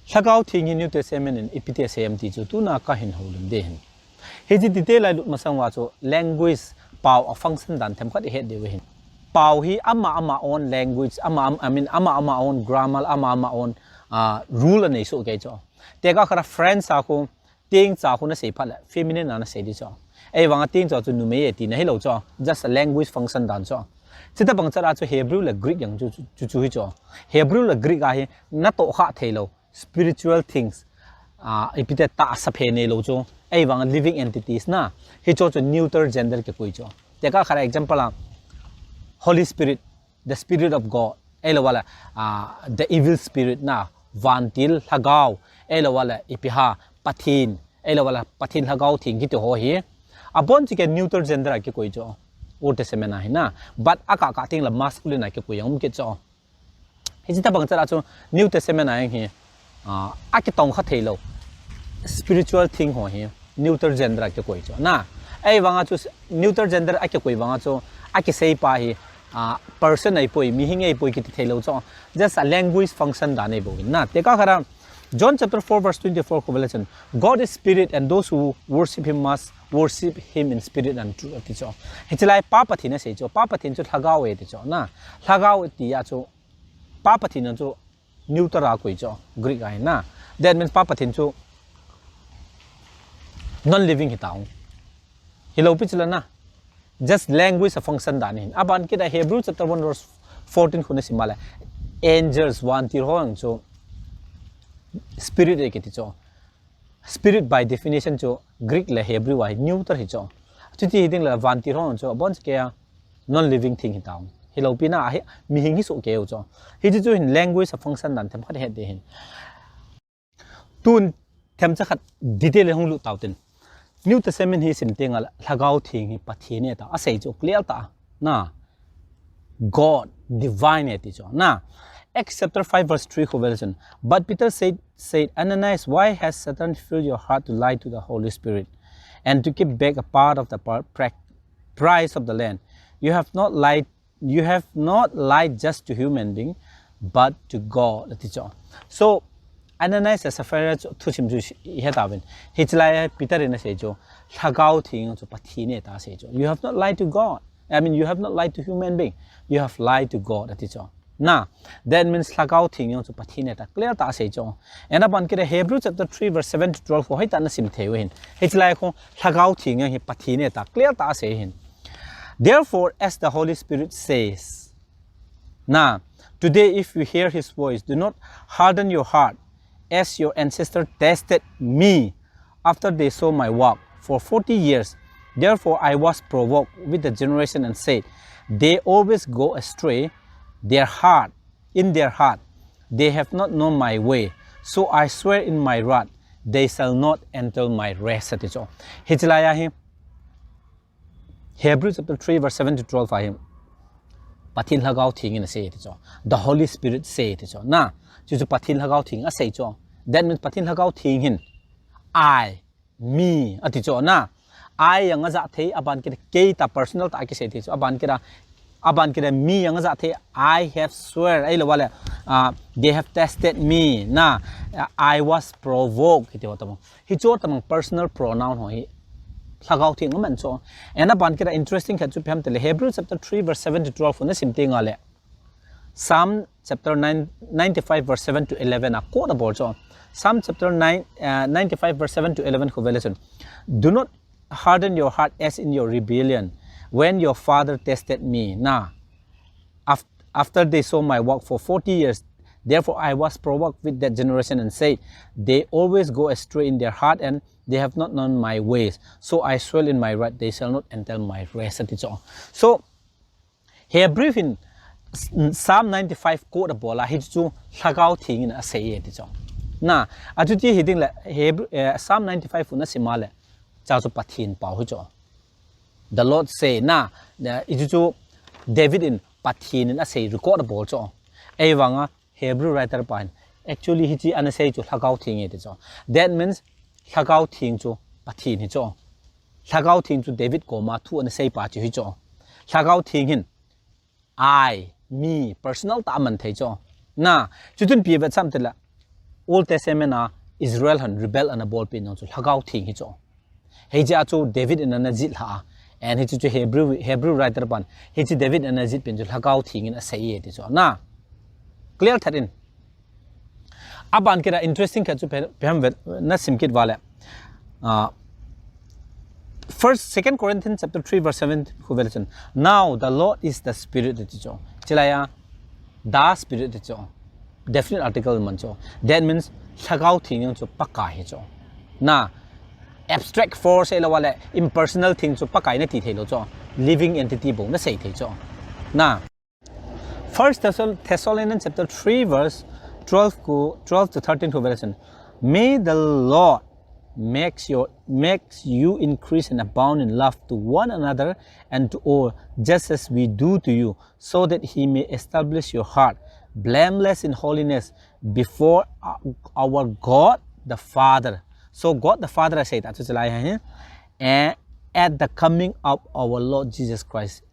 LHAGAO thing in New Testament in EPTSAMT chu tu na ka hin holum de hin he ji detail lai lut masang wa chu language pau a function dan them khat he de we hin pau hi ama on language ama on grammar ama on rule nei so ke cho te ka khara friends a ko ting cha ko na sei phat la feminine na sei di cho ai wanga ting cho chu nu me ye ti na he lo cho just a language function dan cho chita bang chara chu Hebrew la Greek yang chu hi cho Hebrew la Greek a hi na to kha thelo spiritual things epithet ta saphe ne lo cho ai wang living entities na hi cho neuter gender ke koi cho te ka khara example la Holy Spirit, the Spirit of God ai lo wala the evil spirit na vantil LHAGAO ai lo wala ipiha pathin ai lo wala pathin LHAGAO thing ki to ho hi abon chi ke neuter gender ke koi cho Old Testament na hi na but aka ting la masculine ke koi yang ke cho hi ta bang chara chu New Testament na hi aki tong kha thelo spiritual thing ho hi neuter gender ke koi cho na ai wanga chu neuter gender ake koi wanga chu ake sei pa hi person ai poi mi hing ai poi ki thelo cho just a language function da nei bo na te ka khara John chapter 4 verse 24 Revelation God is spirit and those who worship him must worship him in spirit and truth ti cho hichilai pa pathina sei cho pa pathin chu LHAGAO e ti cho na LHAGAO ti ya chu pa pathina chu neuter a koi cho Greek ai na that means pa pathin chu non living hi taung hello pichla na just language a function dan hin aban ki da Hebrew chapter 1 verse 14 khune simala angels one tir hoang cho spirit e kiti cho spirit by definition cho Greek la Hebrew wa neuter hi cho chuti ding la one tir hoang cho bon ke non living thing hi taung hello pina a mi hing hi so ke cho hi chu hin language a function dan them khat he de hin tun them cha khat detail hong lu tautin New Testament hi sim tengal LHAGAO thing hi pathine ta asei chu clear ta na God divine eti cho na Acts chapter 5 verse 3 version but Peter said Ananias why has Satan filled your heart to lie to the Holy Spirit and to keep back a part of the price of the land you have not lied just to human being but to God eti cho so Ananias as a Sapphira to him to Hetavin. Hitlaya Peter in a sejo, LHAGAO thing to Patine sejo. You have not lied to God. I mean, you have not lied to human being. You have lied to God at it. Now, that means LHAGAO thing to Patine, clear ta sejo. And upon Hebrew chapter 3, verse 7 to 12 for Hitana Simtewin. Hitlaya LHAGAO thing and Patine, clear ta sehin. Therefore, as the Holy Spirit says, now, today if you hear his voice, do not harden your heart. As your ancestors tested me after they saw my work for 40 years. Therefore I was provoked with the generation and said, they always go astray, in their heart, they have not known my way. So I swear in my wrath, they shall not enter my rest. Hichilaya Hebrews chapter 3 verse 7 to 12 Pathin LHAGAO thing in a say it. The Holy Spirit say it. Na chu Pathin LHAGAO thing a say cho. That means Pathin LHAGAO thing hin I me ati cho na I yang za the aban ke ta personal ta ke say it. Aban kira me yang za the I have swear ai lo wala they have tested me na I was provoked iti ho hi cho tamang personal pronoun ho hi LHAGAO thing man cho and aban kira interesting kha chu pham tele Hebrews chapter 3 verse 7 to 12 ne simte ngale Psalm chapter 95 verse 7 to 11 a quotable cho Psalm chapter 95 verse 7 to 11 revelation do not harden your heart as in your rebellion when your father tested me now after they saw my work for 40 years therefore I was provoked with that generation and said they always go astray in their heart and they have not known my ways so I swear in my wrath they shall not enter my rest. So here brief in Psalm 95 quote the bola hit to LHAGAO thing in a say it. Na atuti hitting la Psalm 95 na simale cha chu pathin pau ho the Lord say na it to David in pathin in a say record the ball cho ai wanga Hebrew writer pan actually hi chi an say chu LHAGAO thing it cho that means LHAGAO thing chu pathin hi cho LHAGAO thing chu David ko ma thu an say pa chi hi cho LHAGAO thing hin I me personal ta man thai cho na chutun pi ba sam tela Old Testament na Israel han rebel an a ball pin no chu LHAGAO thing hi cho hei ja chu David in an azit ha and hi chu Hebrew writer pan hi chu David an azit pin chu LHAGAO thing in a sei ti cho na clear thatin aban kira interesting ka chu phem na simkit wala First, 2 Corinthians chapter 3 verse 7 huvelchen. Now the Lord is the Spirit ti cho. Chilaya the Spirit ti cho. Definite article man cho. That means LHAGAO thing cho pakka hi cho. Na abstract force ela wala impersonal thing cho pakkai na ti thelo cho. Living entity bo na sei the cho. Na First Thessalonians chapter 3 verse 12 to 13 huvelchen. May the Lord makes you increase and abound in love to one another and to all, just as we do to you, so that he may establish your heart blameless in holiness before our God the Father. So God the Father, I say that and at the coming of our Lord Jesus Christ.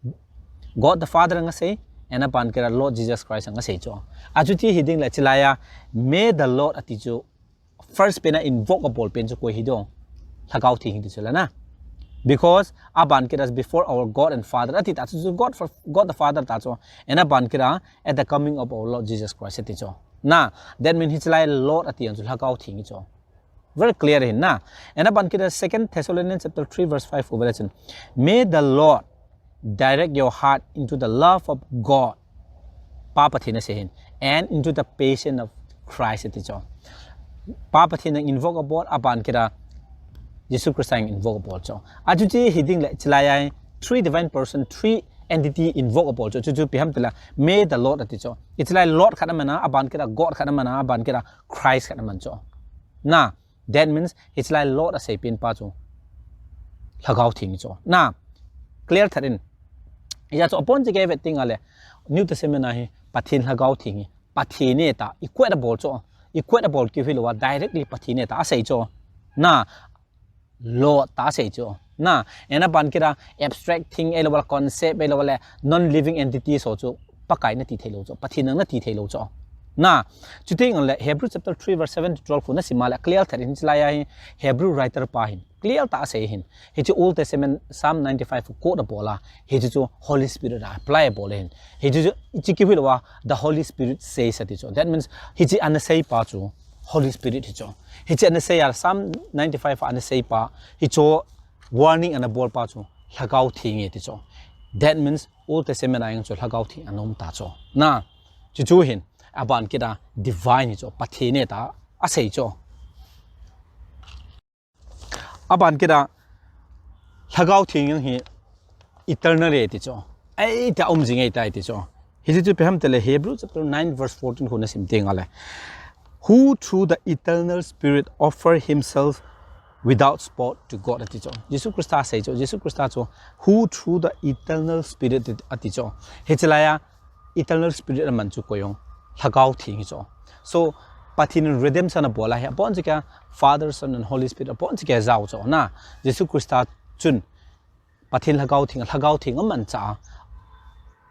God the Father nga say and upon Lord Jesus Christ nga say cho. Ajuti hiding la chilaya may the Lord atijo first pena invocable pen cho koi hidong LHAGAO thing ti chula na because aban kiras before our God and Father ati ta cho God the Father ta cho and aban kira at the coming of our Lord Jesus Christ ati cho na that mean his like Lord ati an LHAGAO thing cho very clear hin na and aban kira 2 Thessalonians chapter 3 verse 5 over may the Lord direct your heart into the love of God papa thina sehin and into the patience of Christ ati cho Papa Thina invocable aban kira Jesus Christ invocable cho ajuji hiding le chilaya three divine person three entity invocable cho chu piham tela may the Lord ati cho it's like Lord khadamana aban kira God khadamana aban kira Christ khadaman cho na that means it's like Lord asai pin pa cho LHAGAO thing cho na clear thatin ya cho upon je give thing ale New Testament na hi pathin LHAGAO thing pathine ta equatable cho equatable ki philo directly pathine ta sei cho na law ta sei cho na ena ban kira abstract thing elawal concept elawal non living entity so cho pakai na ti thelo cho pathinang na ti thelo cho na chuting le Hebrew chapter 3 verse 7 to 12 na simala clear tharin chlaya Hebrew writer pa hin clear ta sei hin he chu Old Testament Psalm 95 quote the bola he chu Holy Spirit apply bole hin he chu chiki philo the Holy Spirit says ati cho that means he chi an sei pa chu Holy Spirit hi cho he chi an sei Psalm 95 an sei pa he cho warning and a ball pa chu LHAGAO thing ati cho that means Old Testament ayang cho LHAGAO thing anom ta cho na chu hin aban kida divine cho pathine ta asei cho aban kida LHAGAO thing hi eternal ti cho ai ta jing ai ta ti cho hi chu peham tele Hebrew chapter 9 verse 14 hona simting ale who through the eternal spirit offer himself without spot to God ati cho Jesus Christ say cho Jesus Christ cho who through the eternal spirit ati cho hechlaya eternal spirit man chu koyong LHAGAO thing cho so pathin redemption bola he upon chika Father Son and Holy Spirit upon chika zao cho na Jesus Christ chun pathin LHAGAO thing man cha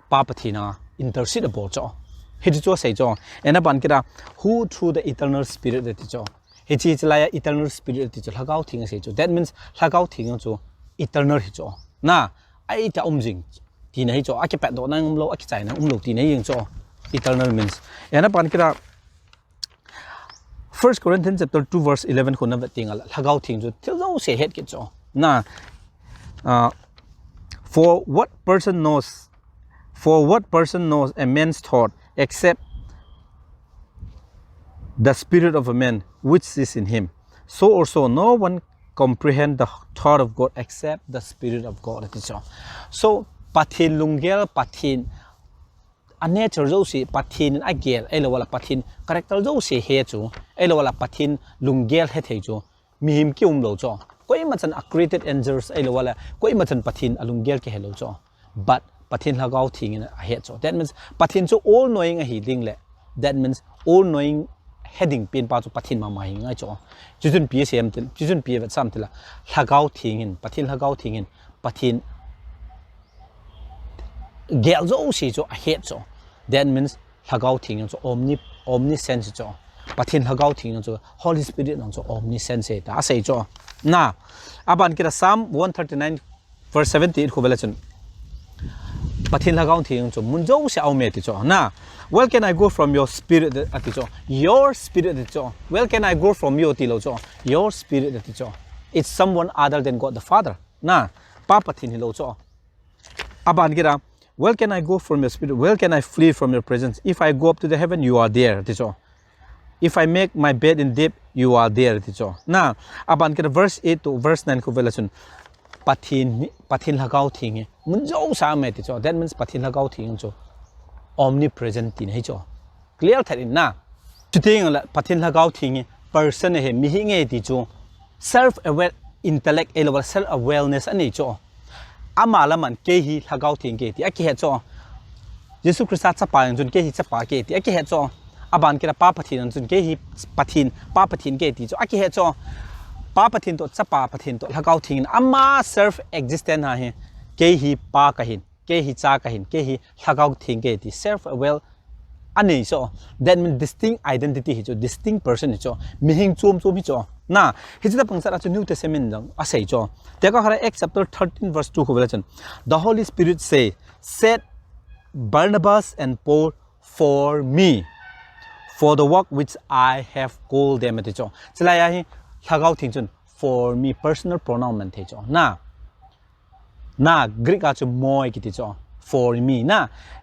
pa pathina intercede bo cho he cho say cho ena ban kira who through the eternal spirit ati cho he chi chlaya eternal spirit ati cho LHAGAO thing say cho that means LHAGAO thing cho eternal hi cho na ai ta jing ti nei cho aki pat do nang lo aki chai na lo ti nei yeng cho eternal means ena ban kira 1 Corinthians chapter 2 verse 11 khona thing LHAGAO thing cho thil se het ke cho na for what person knows a man's thought except the spirit of a man which is in him so also no one comprehend the thought of God except the spirit of God so pathin lungel pathin a nature zo si pathin agel elawala pathin character zo si he chu elawala pathin lungel he thei chu mihim kium lo cho koi machan accredited angels elawala koi machan pathin alungel ke hello cho but pathin LHAGAO thing in a head so that means pathin so all knowing a healing le that means all knowing heading pin pa to pathin mama hi ngai cho chujun psm til chujun p vet sam tila LHAGAO thing in pathin LHAGAO thing in pathin gel zo si cho a head so that means LHAGAO thing so omniscience cho pathin lagau thing nang chu Holy Spirit nang chu omniscient se ta sei cho na aban kira Psalm 139 verse 78 khobela chun pathin lagau thing chu munjo se aume ti cho na where can I go from your spirit ati cho your spirit ati cho where can I go from you ti lo cho your spirit ati cho it's someone other than God the Father na pa pathin lo cho aban kira where can I go from your spirit where can I flee from your presence if I go up to the heaven you are there ati cho if I make my bed in deep you are there ati cho na aban kira verse 8 to verse 9 khobela chun pathin lagau thing munjo sa me ti cho that means pathin lagau thing cho omnipresent tin hai cho clear that in na chuting la pathin lagau thing person he mi hi nge ti cho self aware intellect level self awareness ani cho amala man ke hi lagau thing ke ti aki he cho Jesus Christ cha pa yang jun ke hi cha pa ke ti aki he cho aban kira pa pathin jun ke hi pathin pa pathin ke ti cho aki he cho pa pathin to cha pa pathin to lagau thing ama self existent ha he ke hi pa kahin ke hi cha kahin ke hi lagau thing ke ti self aware ani so that means distinct identity hi cho distinct person hi cho mihing chum hi cho na hi chita pangsa chu New Testament jang asai cho te ka khara Acts chapter 13 verse 2 khobela chan the Holy Spirit say set Barnabas and Paul for me for the work which I have called them ati cho chila ya hi lagau thing chun for me personal pronoun man the cho na Greek a chu moi ki ti cho for me na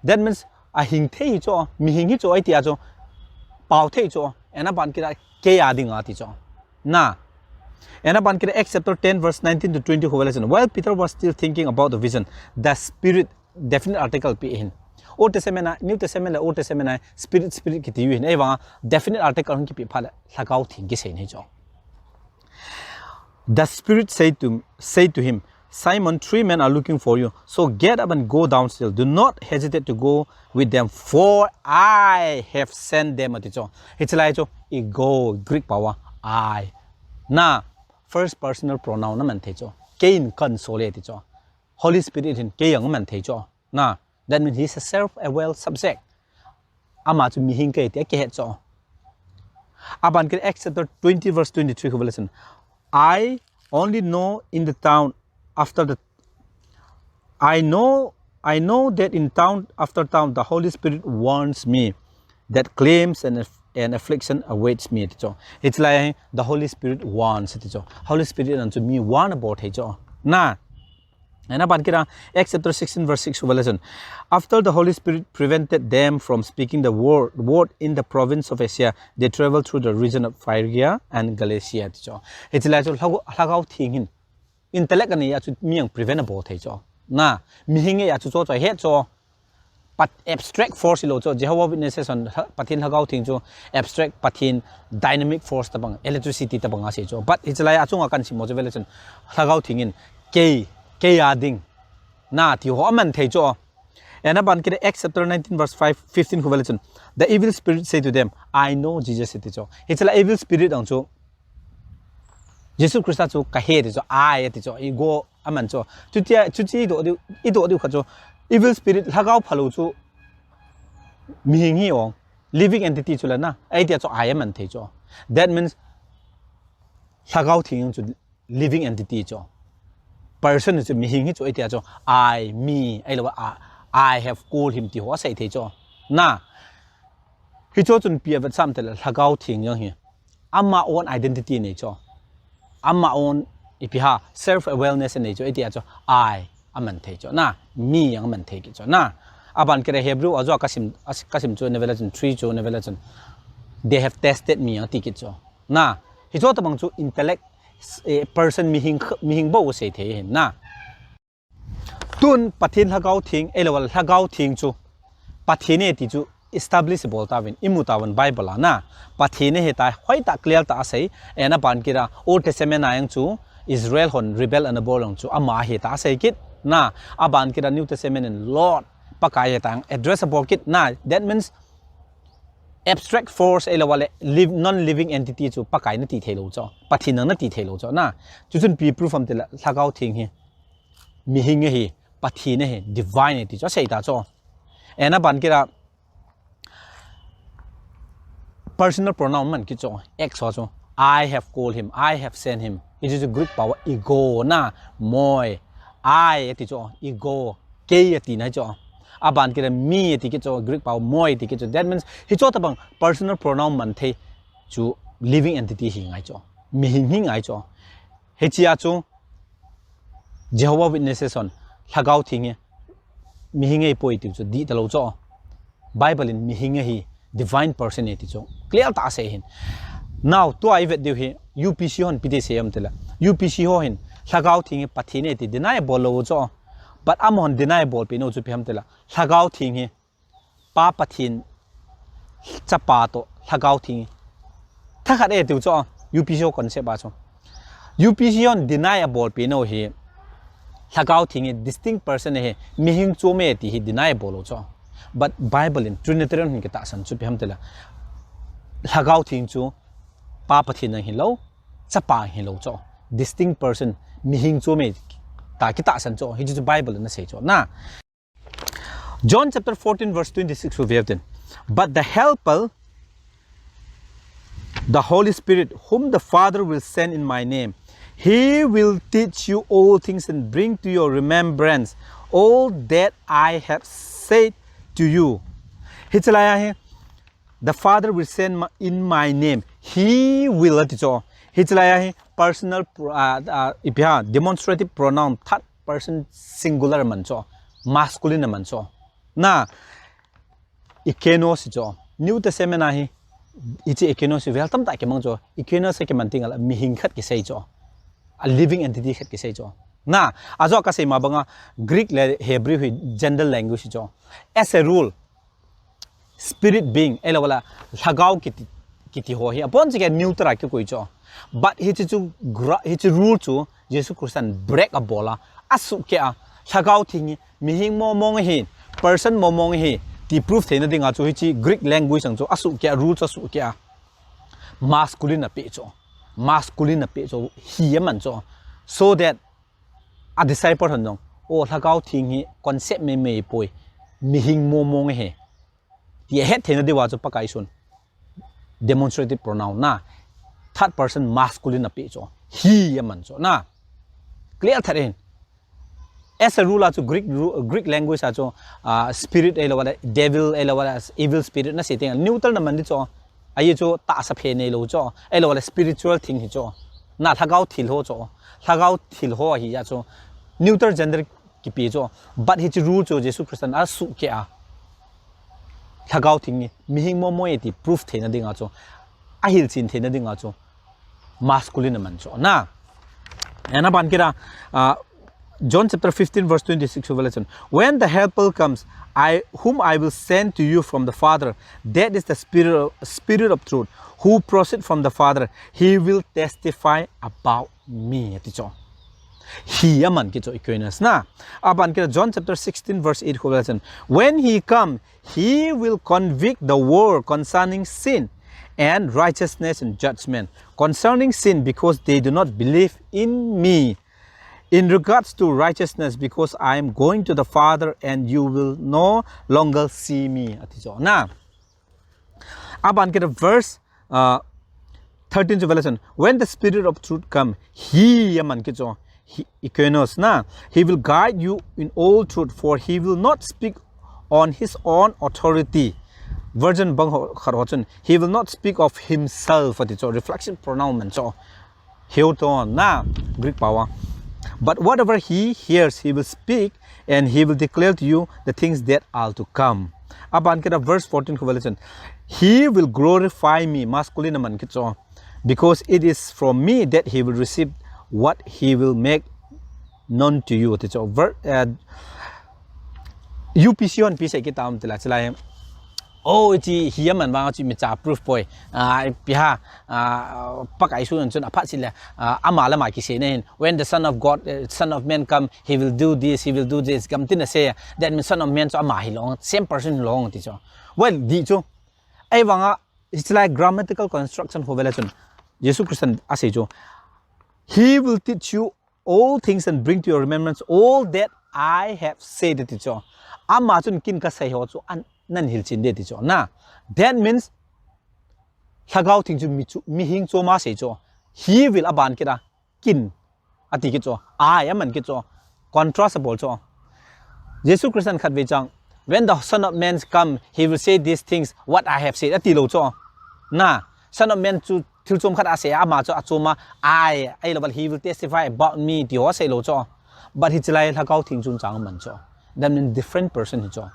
that means a hing the cho mi hing hi cho ai ti a cho pau the cho ena ban ki ke ya ding a ti cho na ena ban ki Acts chapter 10 verse 19 to 20 khobela while Peter was still thinking about the vision the Spirit definite article p in Old Testament New Testament Old Testament spirit ki ti yu ne wa definite article hong ki pi pha lagau thing ki sei ne cho the Spirit said to him Simon, 3 men are looking for you. So get up and go down still. Do not hesitate to go with them, for I have sent them. It's like ego, Greek power, I. Na, first personal pronoun naman techo. Kain console techo. Holy Spirit in kayang man techo. Na, that means he's a self-aware subject. Ama to mihing kay te kehetcho. Aban kay Acts chapter 20 verse 23 ko listen. I only know in the town after the I know that in town after town the Holy Spirit warns me that claims and affliction awaits me. It's like the Holy Spirit warns. Holy Spirit unto me warn about it. Na and about Acts chapter 16 verse 6 listen. After the Holy Spirit prevented them from speaking the word in the province of Asia, they traveled through the region of Phrygia and Galatia. It's like how thing intellect ani ya chu miang preventable thai cho na mi hinge ya chu cho he cho but abstract force lo cho Jehovah Witnesses on pathin lagau thing cho abstract pathin dynamic force ta bang electricity ta bang ase cho but it's like achunga kan si motivation lagau thing in ke ading na ti ho man thai cho and ban ke Acts chapter 19 verse 15 ko velation the evil spirit say to them I know Jesus iti cho it's like evil spirit ang cho Jesus Christ cho kahe de cho ai ti cho ego aman cho chuti do kha cho evil spirit lagau phalo chu mi hing hi ong living entity chula na ai ti cho I man the cho that means lagau thing chu living entity cho person chu mi hing hi cho ai ti cho I me ai lo I have called him ti ho sai the cho na hi cho chun pia va sam te lagau thing yang hi amma own identity ne cho amma own ipiha self awareness ne cho itia cho I aman the cho na me yang man the ki cho na aban kere Hebrew ajo kasim cho nevelation 3 cho nevelation they have tested me ati ki cho na hi cho tabang chu intellect person mihing bo se the na tun pathin lagau thing elewal lagau thing chu pathine ti chu establishable tawin imutawan Bible na pathine heta hoita clear ta asai ena ban kira Old Testament ayang chu Israel hon rebel and bolong chu ama heta asai kit na aban kira New Testament in Lord pakaya tang addressable kit na that means abstract force elawale live non living entity chu pakai na ti thelo cho pathin na ti thelo cho na chu chun be proof from the lagau thing hi mi hing hi pathine he divinity cho sei ta cho ena ban kira personal pronoun man ki cho x ho cho I have called him, I have sent him. It is a Greek power ego na moi I ti cho ego ke ti na cho aban ki me ti ki cho Greek power moi ti ki cho. That means hi cho ta bang personal pronoun man the chu living entity hi ngai cho mi hi ngai cho he chia chu Jehovah Witnesses on LHAGAO thing mi hi ngai poi ti cho di ta lo cho Bible in mi hi ngai divine personality cho clear ta se hin. Now to I vet he UPC hon pide se am tela UPC ho hin LHAGAO thing pathine ti deniable lo cho but amon deniable pe no chu phem tela LHAGAO thing he pa pathin chapa to LHAGAO thing thakhat e tu cho UPC concept ba cho UPC on deniable pe no he LHAGAO thing distinct person he mi hing chu me ti he deniable lo cho but Bible in Trinitarian hin ke ta san chu phem tela LHAGAO thing chu pa pathin hi lo chapa hi lo cho distinct person mi hing chu me ta ki ta san cho hi ju Bible na se cho na John chapter 14 verse 26 we have then but the helper the Holy Spirit whom the Father will send in my name he will teach you all things and bring to your remembrance all that I have said to you. Hitlaya hai the Father will send in my name he will teach hitlaya hai personal demonstrative pronoun third person singular man cho masculine man cho na ikenos cho New Testament na hi ichi ikenos vel tam ta ke mang cho ikenos ke man tingal mi hing khat ke sei cho a living entity khat ke sei cho na azo ka sei ma banga Greek le Hebrew hi general language cho as a rule spirit being ela wala LHAGAO kiti ho hi upon ke neutral ke koi cho but he chu rule chu Jesus Christ break a bola asu ke a LHAGAO thing mi hing mo mong hi person mo mong hi ti proof thena dinga chu hi Greek language sang chu asu ke rule asu ke a masculine na pe cho hi man cho so that a disciple han nong o LHAGAO thing hi concept me poi mi hing mo mong hi ti het thena de wa chu pakai sun demonstrative pronoun na third person masculine na pe cho hi man cho na clear tharen as a rule to Greek language cho spirit ela wala devil ela wala evil spirit na setting neutral na man cho ai cho ta sa phe ne lo cho ela wala spiritual thing hi cho na LHAGAO thil ho cho LHAGAO thil ho hi ya cho neutral gender ki pe cho but hi rule cho Jesus Christ a su ke a LHAGAO thing mi hing mo mo eti proof thena dinga cho a hil chin thena dinga cho masculine man cho na ena ban kira John chapter 15 verse 26 when the helper comes whom I will send to you from the Father that is the spirit of truth who proceed from the Father he will testify about me ati cho he aman ki cho equinus na aban kira John chapter 16 verse 8 when he come he will convict the world concerning sin and righteousness and judgment concerning sin because they do not believe in me in regards to righteousness because I am going to the Father and you will no longer see me ati cho na aban kira verse 13 to when the spirit of truth come he aman ki cho he will guide you in all truth for he will not speak on his own authority virgin bang kharwachun he will not speak of himself ati cho reflection pronoun man cho heuton na Greek power but whatever he hears he will speak and he will declare to you the things that are to come aban kira verse 14 he will glorify me masculine man ki cho because it is from me that he will receive what he will make known to you ati cho UPC on pisa ki tam tela chalai oh chi hiam man wa chi mi cha proof poi piha pakai su chun apha sile amala ma ki se ne when the son of God son of man come he will do this kam tin say that means son of man so ama hi long same person long ti cho well di cho ai wanga it's like grammatical construction ho vela chun Jesus Christ ase cho he will teach you all things and bring to your remembrance all that I have said it cho ama chun kin ka sai ho cho an nan hil chin de ti cho na that means lagao thing chu mi hing cho ma se cho he will aban kira kin ati ki cho I am an ki cho contrastable cho Jesus Christ khat ve chang when the son of man come he will say these things what I have said ati lo cho na son of man chu thil chom khat ase ama cho achoma I lo but he will testify about me ti ho se lo cho but he chlai lagao thing chun chang man cho that means different person hi cho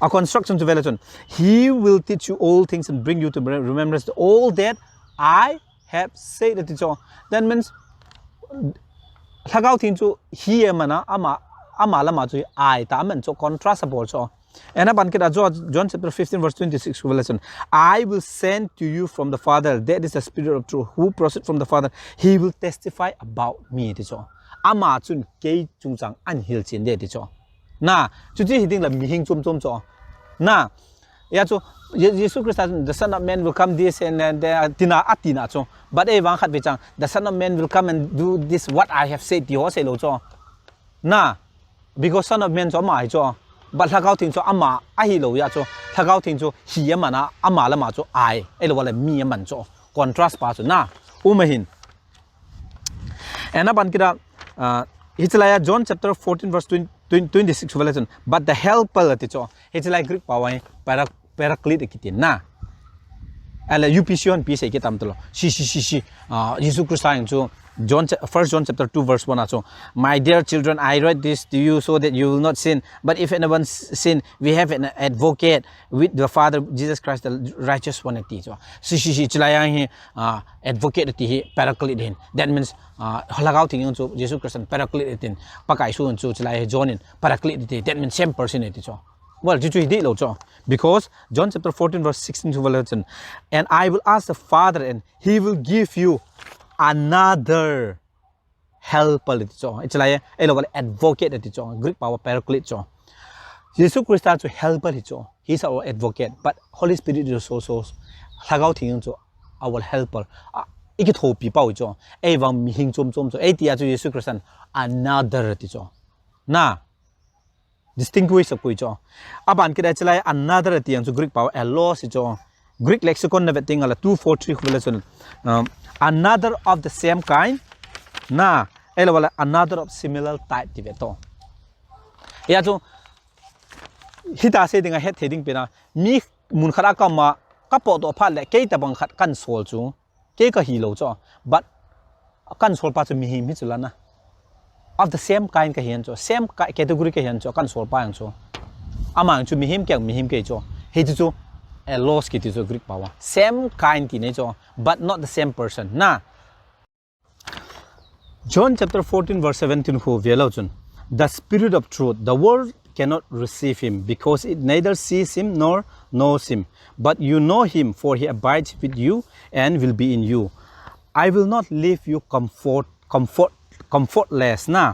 a construction to velaton he will teach you all things and bring you to remembrance all that I have said it cho that means lagao thing chu he mana ama lama chu I ta man cho contrastable cho and aban kita John chapter 15 verse 26 revelation I will send to you from the Father that is the Spirit of truth who proceeds from the Father he will testify about me ti cho ama chun ke chung chang an hil chin de ti cho na chu ji hiding la mi hing chom cho na ya chu Jesus Christ the son of man will come this and tina atina cho but e wang khat be chang the son of man will come and do this what I have said ti ho se lo cho na because son of man cho ma cho but lagao thing cho ama a hi lo ya cho lagao thing cho hi ma na ama la ma cho I e lo wala mi man cho contrast pa cho na umahin and aban kida Hitlaya John chapter 14 verse 26 revelation but the helper ti cho hitlaya Greek power paraclete kitin na ala UPC on piece ke tam tolo si Jesus Christ saying to First John chapter 2 verse 1 so my dear children I write this to you so that you will not sin but if anyone sin we have an advocate with the Father Jesus Christ the righteous one ti so si chilaya hi advocate ti hi paraclete hin that means lagao thing so Jesus Christ paraclete tin pakai su so chilaya John in paraclete ti that means same person ti so well ju hi di lo cho because John chapter 14 verse 16 to 11 and I will ask the Father and he will give you another helper ti cho it's like elo advocate ti cho Greek power paraclete cho Jesus Christ to helper ti cho he's our advocate but Holy Spirit is also lagao thing cho our helper iki tho pi pau cho e wang mi hing chom cho e ti a cho Jesus Christ another ti cho na distinguish ko cho aban kida chlai another ti ang Greek power allos cho Greek lexicon na veting ala 243 relation another of the same kind na elo wala another of similar type ti veto ya cho hita se dinga het heading pena mi mun khara ka ma ka po do pha le ke ta bang khat kan sol chu ke ka hi lo cho but kan sol pa chu mi hi mi chula na of the same kind ka hian cho same category ka hian cho kan sol pa yang cho amang chu mi him ke cho he chu a loss ki to Greek power same kind ti ne cho but not the same person na John chapter 14 verse 17 who velo chun the Spirit of truth the world cannot receive him because it neither sees him nor knows him but you know him for he abides with you and will be in you I will not leave you comfortless na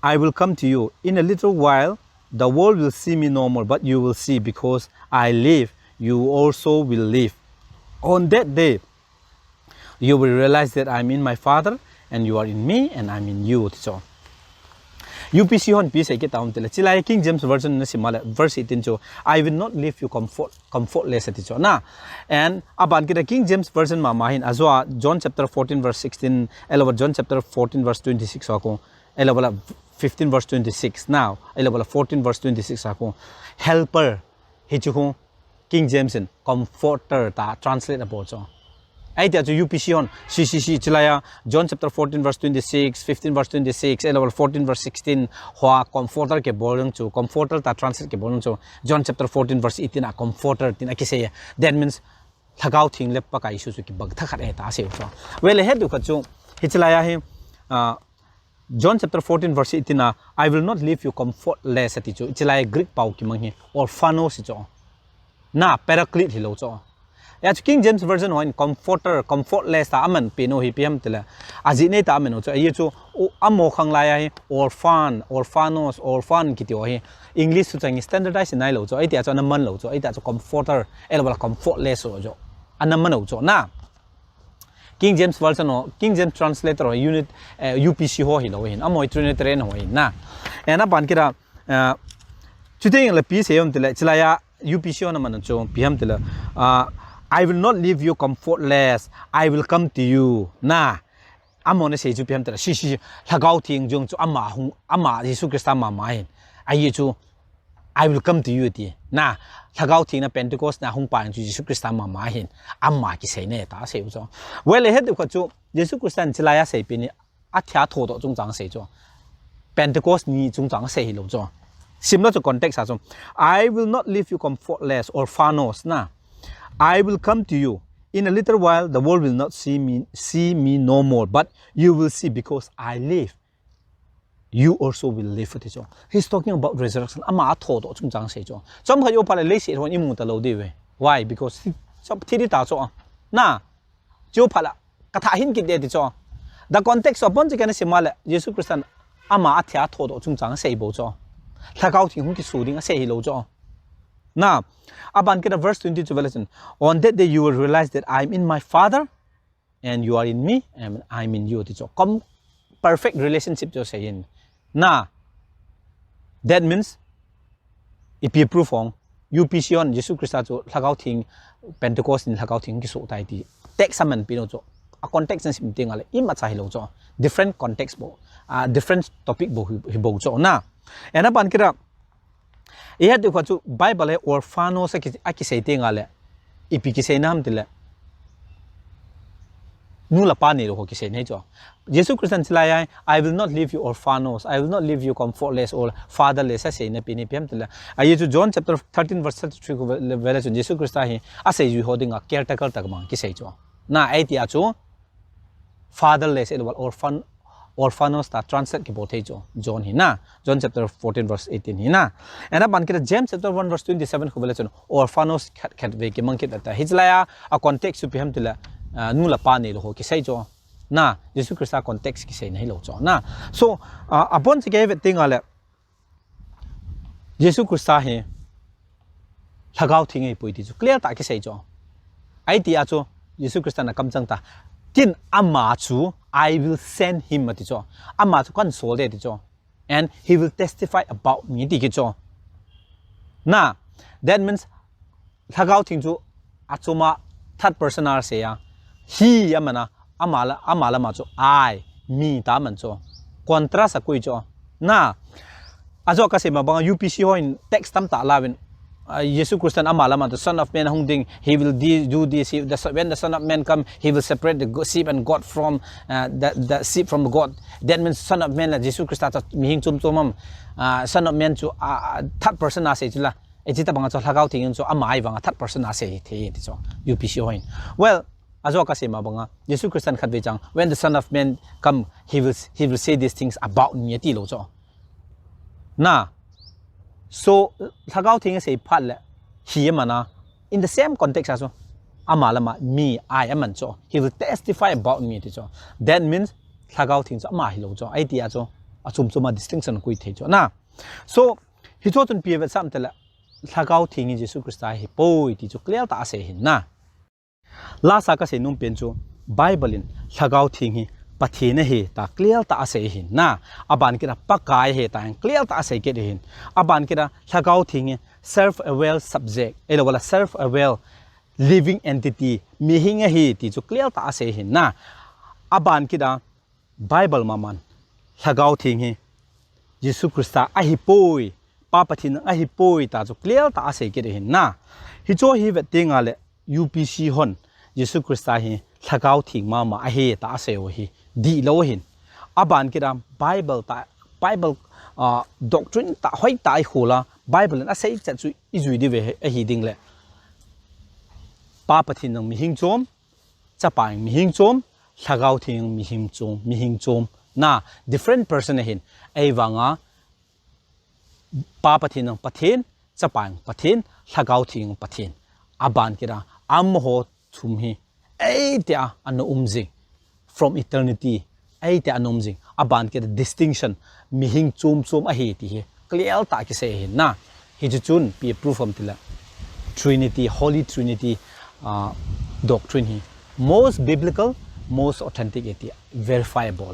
I will come to you in a little while the world will see me no more but you will see because I live you also will live on that day you will realize that I'm in my Father and you are in me and I'm in you so UPC on piece ke taum tele chilai King James version na simala verse 18 cho I will not leave you comfortless ati cho na and aban kita King James version ma mahin azwa John chapter 14 verse 16 elova John chapter 14 verse 26 ako elova 15 verse 26 now elova 14 verse 26 ako helper hichu King James in comforter ta translate abo cho ai ta UPC on chilaya John chapter 14 verse 26 15 verse 26 level 14 verse 16 hwa comforter ke bolung chu comforter ta translate ke bolung chu John chapter 14 verse 18 a comforter tin aki say that means lagao thing le pa kai su ki bag thakhat e ta se cho well he du kha chu chilaya he John chapter 14 verse 18 I will not leave you comfortless ati chu chilaya Greek pau ki mang he orphanos cho na paraclete hi lo cho ya King James version hoin comforter comfortless ta aman pino hi pm tela aji nei ta amen cho ye chu amo khang la ya hi orphanos orphan ki ti hi English chu chang standardized nai lo cho ai ta cho na man lo cho ai ta cho comforter elbala comfortless so jo anam man cho na King James version ho King James translator ho unit UPC ho hi lo hin amo trinitarian ho hin na ena ban kira chuteng la pi se yom tela chilaya UPC on man cho pm tela I will not leave you comfortless. I will come to you. Na, amon say chu piam tara si lagao thing jong chu ama Jesu Christa ma hin. Ai chu I will come to you ti. Na, lagao thing na Pentecost na hung pa chu Jesu Christa ma hin. Amma ki sei ne ta sei chu. Well ahead ko chu Jesu Christa chilaya sei pi ni a thia tho do chung chang sei chu. Pentecost ni chung chang sei lo chu. Similar to context as I will not leave you comfortless or orphanos. Na, I will come to you. In a little while, the world will not see me no more, but you will see because I live. You also will live. He's talking about resurrection. Ama atho do chung chang sei cho. Chom khayo pala le se hon imu ta lo de we. Why? Because chom thiri ta cho. Na, jo phala katha hin ki de ti cho. The context of bon kana simala Jesus Christ ama athya atho do chung chang sei bo cho. Lagao thing hung ki su ding sei lo cho. Now, aban kita verse 22 version. On that day you will realize that I am in my Father, and you are in me, and I am in you. So, perfect relationship to say in. Na, that means if you prove on UPC on Jesus Christ to lagao thing Pentecost in lagao thing kisu tai ti. Text saman pino cho. A context and something ale ima cha hilo cho. Different context bo. Different topic bo hibo cho. Na, and aban kita iya de ko chu Bible orphanos aki sei te ngale ipi ki sei nam tile nu la pa ne ro ki sei nei cho Jesus Christ chilaya I will not leave you orphanos, I will not leave you comfortless or fatherless say na pini pem tile aye chu John chapter 13 verse 33 ko vela chu Jesus Christ hi ase ju holding a caretaker tak ma ki sei cho na ai ti a chu fatherless or orphanos ta translate ki bothei cho John hi na John chapter 14 verse 18 hi na and ban kita James chapter 1 verse 27 ko bela chon orphanos khat ve ki mangkit ata hijlaya a context su phem tila nu la pa ne lo ki sei cho na Jesus Christ context ki sei nei lo cho na so upon se gave thing ale Jesus Christ hi lagao thing ei pui ti chu clear ta ki sei cho ai ti a cho Jesus Christ na kam chang ta tin ama chu I will send him ati cho ama chu kan sol de ti cho and he will testify about me ti ki cho na that means lagao thing chu achuma third person ar se ya he amana amala ma chu I me ta man cho contrast a koi cho na ajo ka se ma bang UPC ho in text tam ta lawin Jesus Christ amalama the Son of Man hung ding he will do this when the Son of Man come he will separate the sheep and God from the sheep from God. That means Son of Man la Jesus Christ ta mihing chum chumam Son of Man chu third person a se chula ejita banga cho lagao thing chu amai banga third person a se the ti cho UPC hoin well ajo ka se ma banga Jesus Christ khat ve chang when the Son of Man come he will say these things about me ti lo cho na. So, lagao thing say part le he mana in the same context as amalama me I am so he will testify about me cho that means lagao thing ama hilo cho idea cho achum chuma distinction kui the cho na so he thought on pievet sam tela lagao thing Jesus Christ hi poi ti cho clear ta se hin na la sa ka se num pen cho Bible in lagao thing hi pathina he ta clear ta ase hin na aban kira pakai he ta clear ta ase ke hin aban kira lagao thing self aware subject elo wala self aware living entity mi hinga hi ti chu clear ta ase hin na aban kira Bible maman lagao thing hi Jesus Christa a hi poi pa pathin a hi poi ta chu clear ta ase ke hin na hi cho hi ve tinga le UPC hon Jesus Christa hi lagao thing mama a he ta ase o hi di lo hin aban kira Bible doctrine ta hoi tai khula Bible na sei cha chu izui di ve a hi ding le pa pathin nang mi hing chom cha pa mi hing chom lagao thing mi hing chom na different person hin ai wanga pa pathin nang pathin cha pa pathin lagao thing pathin aban kira am ho thum hi ai tia an umjing from eternity ai te anomjing aban ke distinction mi hing chum a he ti he clear ta ki se hin na hi chu chun be proof from tila Trinity Holy Trinity doctrine hi most biblical most authentic verifiable